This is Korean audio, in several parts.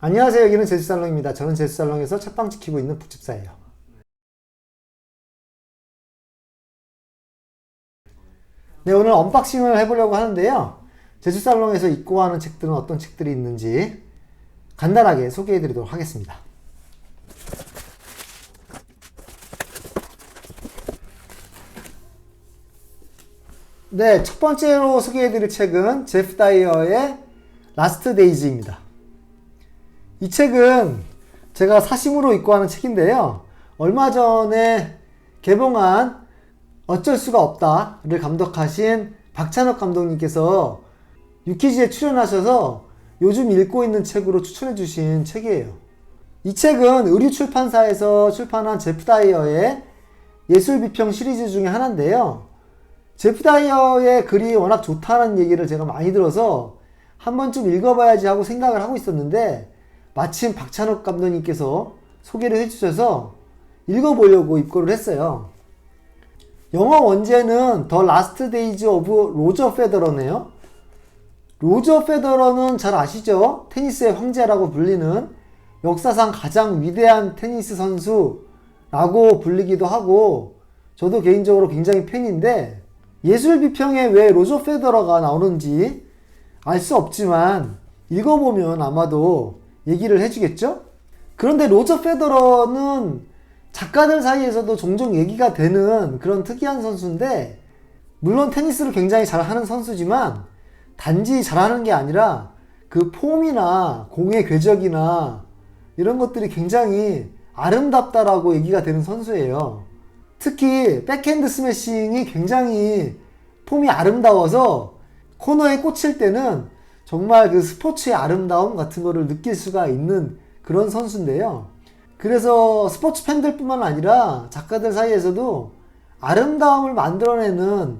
안녕하세요. 여기는 제주살롱입니다. 저는 제주살롱에서 책방 지키고 있는 북집사예요. 네, 오늘 언박싱을 해보려고 하는데요. 제주살롱에서 입고 하는 책들은 어떤 책들이 있는지 간단하게 소개해드리도록 하겠습니다. 네, 첫 번째로 소개해드릴 책은 제프 다이어의 라스트 데이즈입니다. 이 책은 제가 사심으로 입고 하는 책인데요. 얼마 전에 개봉한 어쩔 수가 없다를 감독하신 박찬욱 감독님께서 유키즈에 출연하셔서 요즘 읽고 있는 책으로 추천해 주신 책이에요. 이 책은 의류출판사에서 출판한 제프 다이어의 예술비평 시리즈 중에 하나인데요. 제프 다이어의 글이 워낙 좋다는 얘기를 제가 많이 들어서 한 번쯤 읽어봐야지 하고 생각을 하고 있었는데 마침 박찬욱 감독님께서 소개를 해주셔서 읽어보려고 입고를 했어요. 영어 원제는 The Last Days of 로저 페더러네요. 로저 페더러는 잘 아시죠? 테니스의 황제라고 불리는 역사상 가장 위대한 테니스 선수라고 불리기도 하고 저도 개인적으로 굉장히 팬인데 예술 비평에 왜 로저 페더러가 나오는지 알 수 없지만 읽어보면 아마도 얘기를 해주겠죠? 그런데 로저 페더러는 작가들 사이에서도 종종 얘기가 되는 그런 특이한 선수인데 물론 테니스를 굉장히 잘하는 선수지만 단지 잘하는 게 아니라 그 폼이나 공의 궤적이나 이런 것들이 굉장히 아름답다라고 얘기가 되는 선수예요. 특히 백핸드 스매싱이 굉장히 폼이 아름다워서 코너에 꽂힐 때는 정말 그 스포츠의 아름다움 같은 거를 느낄 수가 있는 그런 선수인데요. 그래서 스포츠 팬들 뿐만 아니라 작가들 사이에서도 아름다움을 만들어내는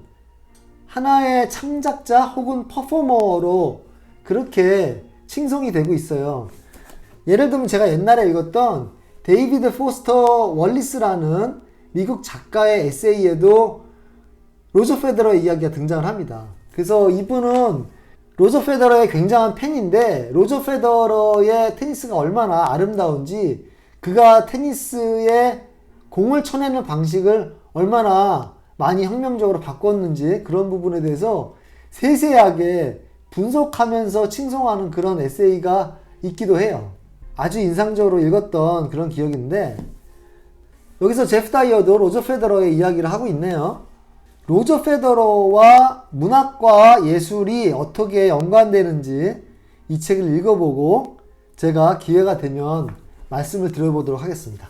하나의 창작자 혹은 퍼포머로 그렇게 칭송이 되고 있어요. 예를 들면 제가 옛날에 읽었던 데이비드 포스터 월리스라는 미국 작가의 에세이에도 로저 페더러의 이야기가 등장을 합니다. 그래서 이분은 로저 페더러의 굉장한 팬인데 로저 페더러의 테니스가 얼마나 아름다운지 그가 테니스에 공을 쳐내는 방식을 얼마나 많이 혁명적으로 바꿨는지 그런 부분에 대해서 세세하게 분석하면서 칭송하는 그런 에세이가 있기도 해요. 아주 인상적으로 읽었던 그런 기억인데 여기서 제프 다이어도 로저 페더러의 이야기를 하고 있네요. 로저 페더러와 문학과 예술이 어떻게 연관되는지 이 책을 읽어보고 제가 기회가 되면 말씀을 드려보도록 하겠습니다.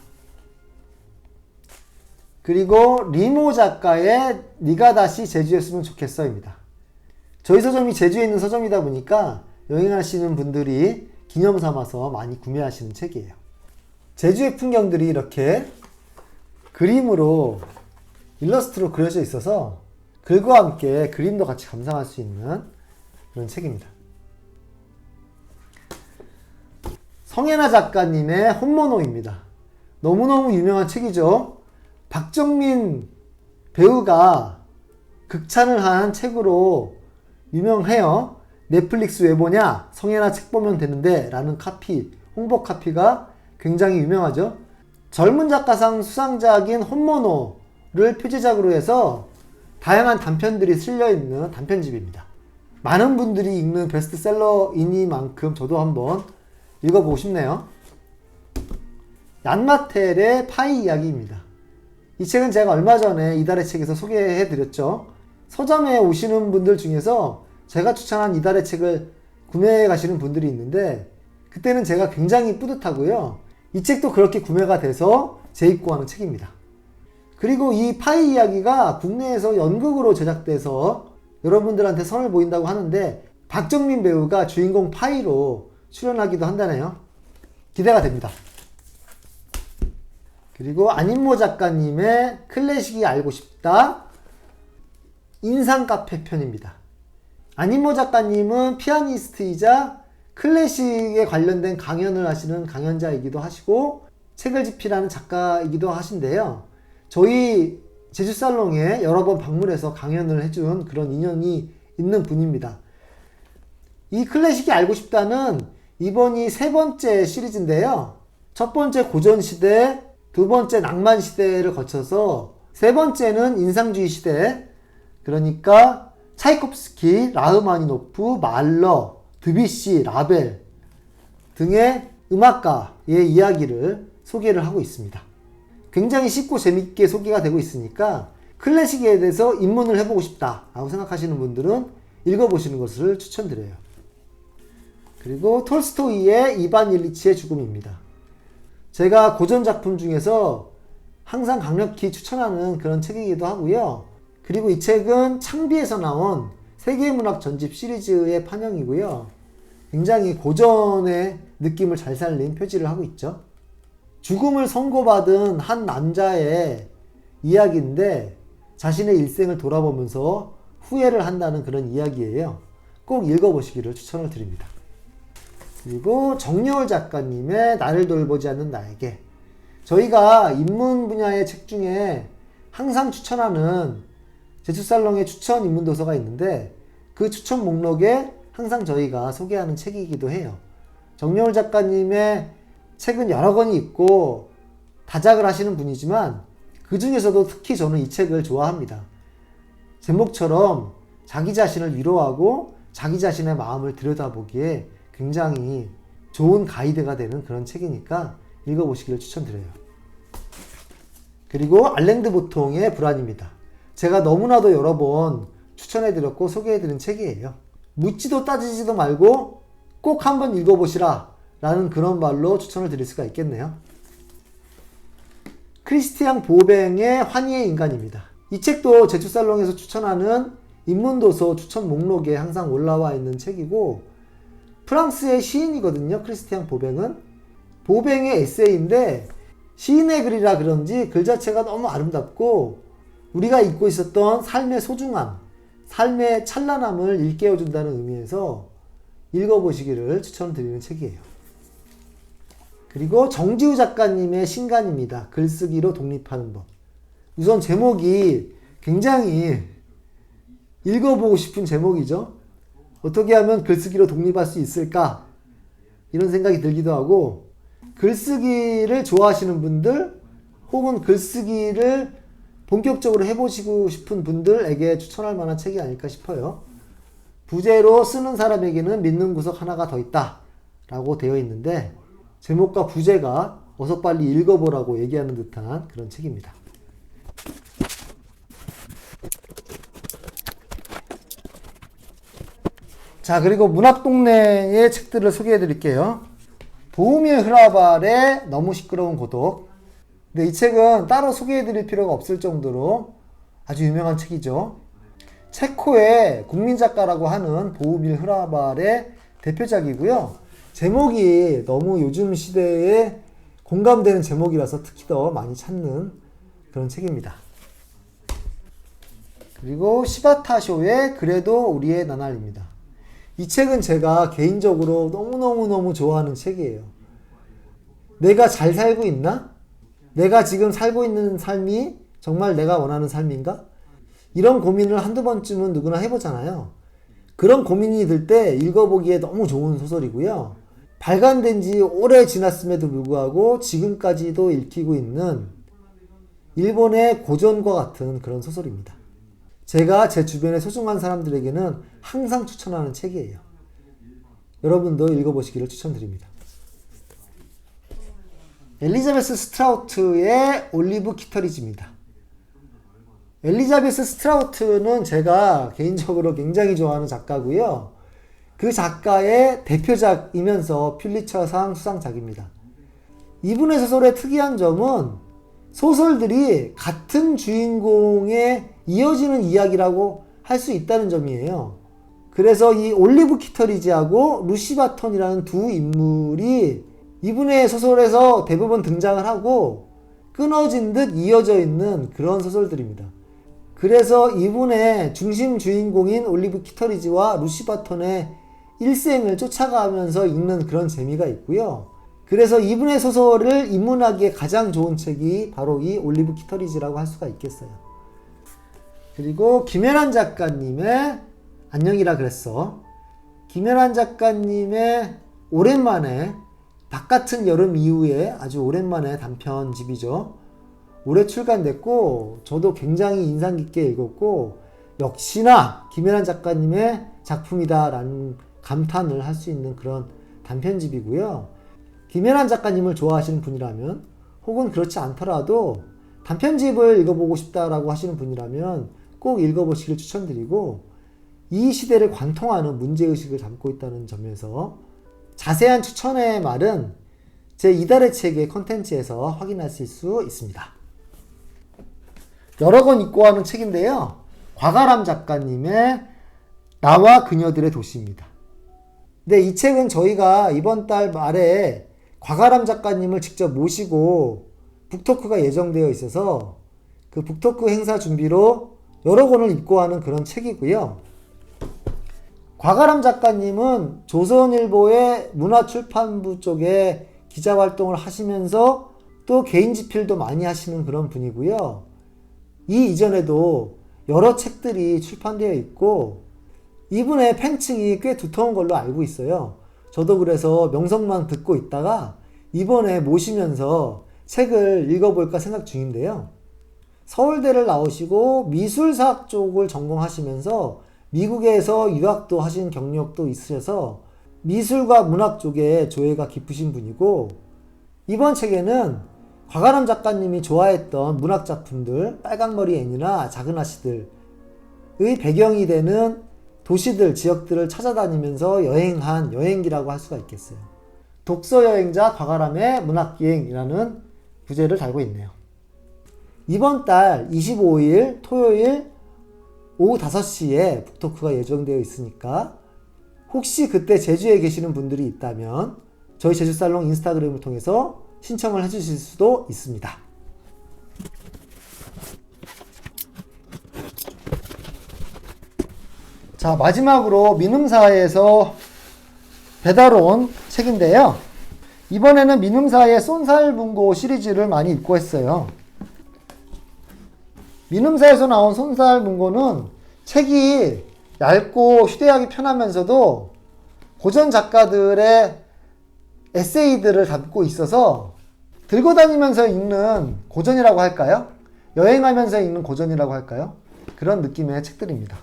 그리고 리모 작가의 네가 다시 제주였으면 좋겠어입니다. 저희 서점이 제주에 있는 서점이다 보니까 여행하시는 분들이 기념 삼아서 많이 구매하시는 책이에요. 제주의 풍경들이 이렇게 그림으로 일러스트로 그려져 있어서 글과 함께 그림도 같이 감상할 수 있는 그런 책입니다. 성혜나 작가님의 혼모노입니다. 너무너무 유명한 책이죠. 박정민 배우가 극찬을 한 책으로 유명해요. 넷플릭스 왜 보냐? 성혜나 책 보면 되는데 라는 카피, 홍보 카피가 굉장히 유명하죠. 젊은 작가상 수상작인 혼모노를 표제작으로 해서 다양한 단편들이 실려있는 단편집입니다. 많은 분들이 읽는 베스트셀러이니만큼 저도 한번 읽어보고 싶네요. 얀마텔의 파이 이야기입니다. 이 책은 제가 얼마 전에 이달의 책에서 소개해드렸죠. 서점에 오시는 분들 중에서 제가 추천한 이달의 책을 구매해 가시는 분들이 있는데 그때는 제가 굉장히 뿌듯하고요. 이 책도 그렇게 구매가 돼서 재입고하는 책입니다. 그리고 이 파이 이야기가 국내에서 연극으로 제작돼서 여러분들한테 선을 보인다고 하는데 박정민 배우가 주인공 파이로 출연하기도 한다네요. 기대가 됩니다. 그리고 안인모 작가님의 클래식이 알고 싶다 인상 카페 편입니다. 안인모 작가님은 피아니스트이자 클래식에 관련된 강연을 하시는 강연자이기도 하시고 책을 집필하는 작가이기도 하신데요. 저희 제주살롱에 여러 번 방문해서 강연을 해준 그런 인연이 있는 분입니다. 이 클래식이 알고 싶다는 이번이 세 번째 시리즈인데요. 첫 번째 고전시대, 두 번째 낭만시대를 거쳐서 세 번째는 인상주의 시대, 그러니까 차이콥스키, 라흐마니노프, 말러, 드뷔시, 라벨 등의 음악가의 이야기를 소개를 하고 있습니다. 굉장히 쉽고 재밌게 소개가 되고 있으니까 클래식에 대해서 입문을 해보고 싶다 라고 생각하시는 분들은 읽어보시는 것을 추천드려요. 그리고 톨스토이의 이반 일리치의 죽음입니다. 제가 고전 작품 중에서 항상 강력히 추천하는 그런 책이기도 하고요. 그리고 이 책은 창비에서 나온 세계문학 전집 시리즈의 판형이고요. 굉장히 고전의 느낌을 잘 살린 표지를 하고 있죠. 죽음을 선고받은 한 남자의 이야기인데 자신의 일생을 돌아보면서 후회를 한다는 그런 이야기예요. 꼭 읽어보시기를 추천을 드립니다. 그리고 정여울 작가님의 나를 돌보지 않는 나에게, 저희가 인문 분야의 책 중에 항상 추천하는 제주살롱의 추천 인문 도서가 있는데 그 추천 목록에 항상 저희가 소개하는 책이기도 해요. 정여울 작가님의 책은 여러 권이 있고 다작을 하시는 분이지만 그 중에서도 특히 저는 이 책을 좋아합니다. 제목처럼 자기 자신을 위로하고 자기 자신의 마음을 들여다보기에 굉장히 좋은 가이드가 되는 그런 책이니까 읽어보시기를 추천드려요. 그리고 알랭드 보통의 불안입니다. 제가 너무나도 여러 번 추천해드렸고 소개해드린 책이에요. 묻지도 따지지도 말고 꼭 한번 읽어보시라 라는 그런 말로 추천을 드릴 수가 있겠네요. 크리스티앙 보뱅의 환희의 인간입니다. 이 책도 제주살롱에서 추천하는 인문도서 추천 목록에 항상 올라와 있는 책이고 프랑스의 시인이거든요. 크리스티앙 보뱅은. 보뱅의 에세이인데 시인의 글이라 그런지 글 자체가 너무 아름답고 우리가 잊고 있었던 삶의 소중함, 삶의 찬란함을 일깨워준다는 의미에서 읽어보시기를 추천드리는 책이에요. 그리고 정지우 작가님의 신간입니다. 글쓰기로 독립하는 법. 우선 제목이 굉장히 읽어보고 싶은 제목이죠. 어떻게 하면 글쓰기로 독립할 수 있을까? 이런 생각이 들기도 하고, 글쓰기를 좋아하시는 분들 혹은 글쓰기를 본격적으로 해보시고 싶은 분들에게 추천할 만한 책이 아닐까 싶어요. 부제로 쓰는 사람에게는 믿는 구석 하나가 더 있다 라고 되어 있는데 제목과 부제가 어서 빨리 읽어보라고 얘기하는 듯한 그런 책입니다. 자, 그리고 문학동네의 책들을 소개해 드릴게요. 보흐밀 흐라발의 너무 시끄러운 고독. 근데 이 책은 따로 소개해 드릴 필요가 없을 정도로 아주 유명한 책이죠. 체코의 국민작가라고 하는 보흐밀 흐라발의 대표작이고요. 제목이 너무 요즘 시대에 공감되는 제목이라서 특히 더 많이 찾는 그런 책입니다. 그리고 시바타쇼의 그래도 우리의 나날입니다. 이 책은 제가 개인적으로 너무너무 좋아하는 책이에요. 내가 잘 살고 있나? 내가 지금 살고 있는 삶이 정말 내가 원하는 삶인가? 이런 고민을 한두 번쯤은 누구나 해보잖아요. 그런 고민이 들 때 읽어보기에 너무 좋은 소설이고요. 발간된 지 오래 지났음에도 불구하고 지금까지도 읽히고 있는 일본의 고전과 같은 그런 소설입니다. 제가 제 주변의 소중한 사람들에게는 항상 추천하는 책이에요. 여러분도 읽어보시기를 추천드립니다. 엘리자베스 스트라우트의 올리브 키터리지입니다. 엘리자베스 스트라우트는 제가 개인적으로 굉장히 좋아하는 작가고요. 그 작가의 대표작이면서 퓰리처상 수상작입니다. 이분의 소설의 특이한 점은 소설들이 같은 주인공의 이어지는 이야기라고 할 수 있다는 점이에요. 그래서 이 올리브 키터리지하고 루시 바턴이라는 두 인물이 이분의 소설에서 대부분 등장을 하고 끊어진 듯 이어져 있는 그런 소설들입니다. 그래서 이분의 중심 주인공인 올리브 키터리지와 루시 바턴의 일생을 쫓아가면서 읽는 그런 재미가 있고요. 그래서 이분의 소설을 입문하기에 가장 좋은 책이 바로 이 올리브 키터리지라고 할 수가 있겠어요. 그리고 김연한 작가님의 안녕이라 그랬어. 김연한 작가님의 오랜만에 바깥은 여름 이후에 아주 오랜만에 단편집이죠. 올해 출간됐고 저도 굉장히 인상 깊게 읽었고 역시나 김혜란 작가님의 작품이다라는 감탄을 할 수 있는 그런 단편집이고요. 김혜란 작가님을 좋아하시는 분이라면 혹은 그렇지 않더라도 단편집을 읽어보고 싶다라고 하시는 분이라면 꼭 읽어보시길 추천드리고 이 시대를 관통하는 문제의식을 담고 있다는 점에서 자세한 추천의 말은 제 이달의 책의 컨텐츠에서 확인하실 수 있습니다. 여러 권 읽고 하는 책인데요. 곽아람 작가님의 나와 그녀들의 도시입니다. 근데 이 책은 저희가 이번 달 말에 곽아람 작가님을 직접 모시고 북토크가 예정되어 있어서 그 북토크 행사 준비로 여러 권을 입고하는 그런 책이고요. 곽아람 작가님은 조선일보의 문화출판부 쪽에 기자활동을 하시면서 또 개인 집필도 많이 하시는 그런 분이고요. 이 이전에도 여러 책들이 출판되어 있고 이분의 팬층이 꽤 두터운 걸로 알고 있어요. 저도 그래서 명성만 듣고 있다가 이번에 모시면서 책을 읽어볼까 생각 중인데요. 서울대를 나오시고 미술사학 쪽을 전공하시면서 미국에서 유학도 하신 경력도 있으셔서 미술과 문학 쪽에 조예가 깊으신 분이고 이번 책에는 곽아람 작가님이 좋아했던 문학 작품들 빨강머리 애니나 작은 아씨들의 배경이 되는 도시들, 지역들을 찾아다니면서 여행한 여행기라고 할 수가 있겠어요. 독서여행자 곽아람의 문학기행이라는 부제를 달고 있네요. 이번 달 25일 토요일 오후 5시에 북토크가 예정되어 있으니까 혹시 그때 제주에 계시는 분들이 있다면 저희 제주살롱 인스타그램을 통해서 신청을 해주실 수도 있습니다. 자, 마지막으로 민음사에서 배달 온 책인데요. 이번에는 민음사의 쏜살문고 시리즈를 많이 읽고 했어요. 민음사에서 나온 쏜살문고는 책이 얇고 휴대하기 편하면서도 고전 작가들의 에세이들을 담고 있어서 들고 다니면서 읽는 고전이라고 할까요? 여행하면서 읽는 고전이라고 할까요? 그런 느낌의 책들입니다.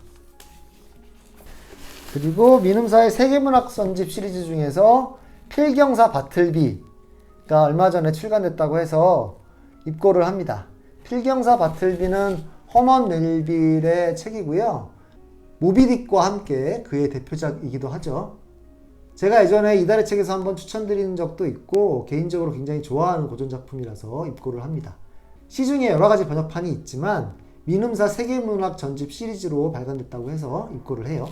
그리고 민음사의 세계문학 선집 시리즈 중에서 필경사 바틀비가 얼마 전에 출간됐다고 해서 입고를 합니다. 필경사 바틀비는 허먼 멜빌의 책이고요. 모비딕과 함께 그의 대표작이기도 하죠. 제가 예전에 이달의 책에서 한번 추천드린 적도 있고 개인적으로 굉장히 좋아하는 고전작품이라서 입고를 합니다. 시중에 여러가지 번역판이 있지만 민음사 세계문학 전집 시리즈로 발간됐다고 해서 입고를 해요.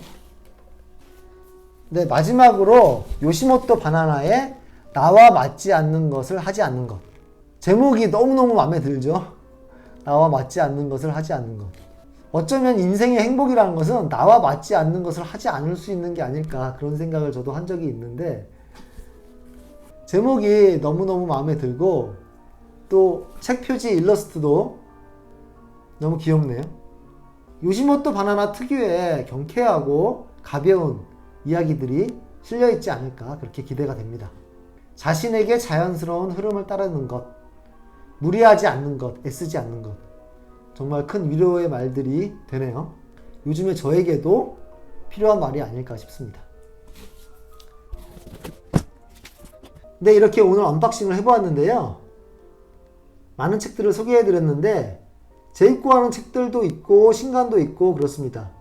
네, 마지막으로 요시모토 바나나의 나와 맞지 않는 것을 하지 않는 것. 제목이 너무너무 마음에 들죠? 나와 맞지 않는 것을 하지 않는 것. 어쩌면 인생의 행복이라는 것은 나와 맞지 않는 것을 하지 않을 수 있는 게 아닐까 그런 생각을 저도 한 적이 있는데 제목이 너무너무 마음에 들고 또 책 표지 일러스트도 너무 귀엽네요. 요시모토 바나나 특유의 경쾌하고 가벼운 이야기들이 실려있지 않을까 그렇게 기대가 됩니다. 자신에게 자연스러운 흐름을 따르는 것, 무리하지 않는 것, 애쓰지 않는 것. 정말 큰 위로의 말들이 되네요. 요즘에 저에게도 필요한 말이 아닐까 싶습니다. 네, 이렇게 오늘 언박싱을 해보았는데요. 많은 책들을 소개해드렸는데 재입고하는 책들도 있고 신간도 있고 그렇습니다.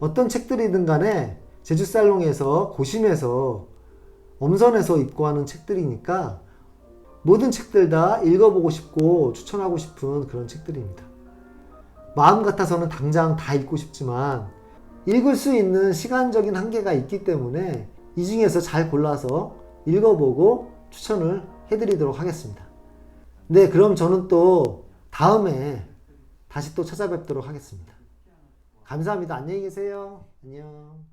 어떤 책들이든 간에 제주살롱에서 고심해서 엄선해서 입고하는 책들이니까 모든 책들 다 읽어보고 싶고 추천하고 싶은 그런 책들입니다. 마음 같아서는 당장 다 읽고 싶지만 읽을 수 있는 시간적인 한계가 있기 때문에 이 중에서 잘 골라서 읽어보고 추천을 해드리도록 하겠습니다. 네, 그럼 저는 또 다음에 다시 또 찾아뵙도록 하겠습니다. 감사합니다. 안녕히 계세요. 안녕.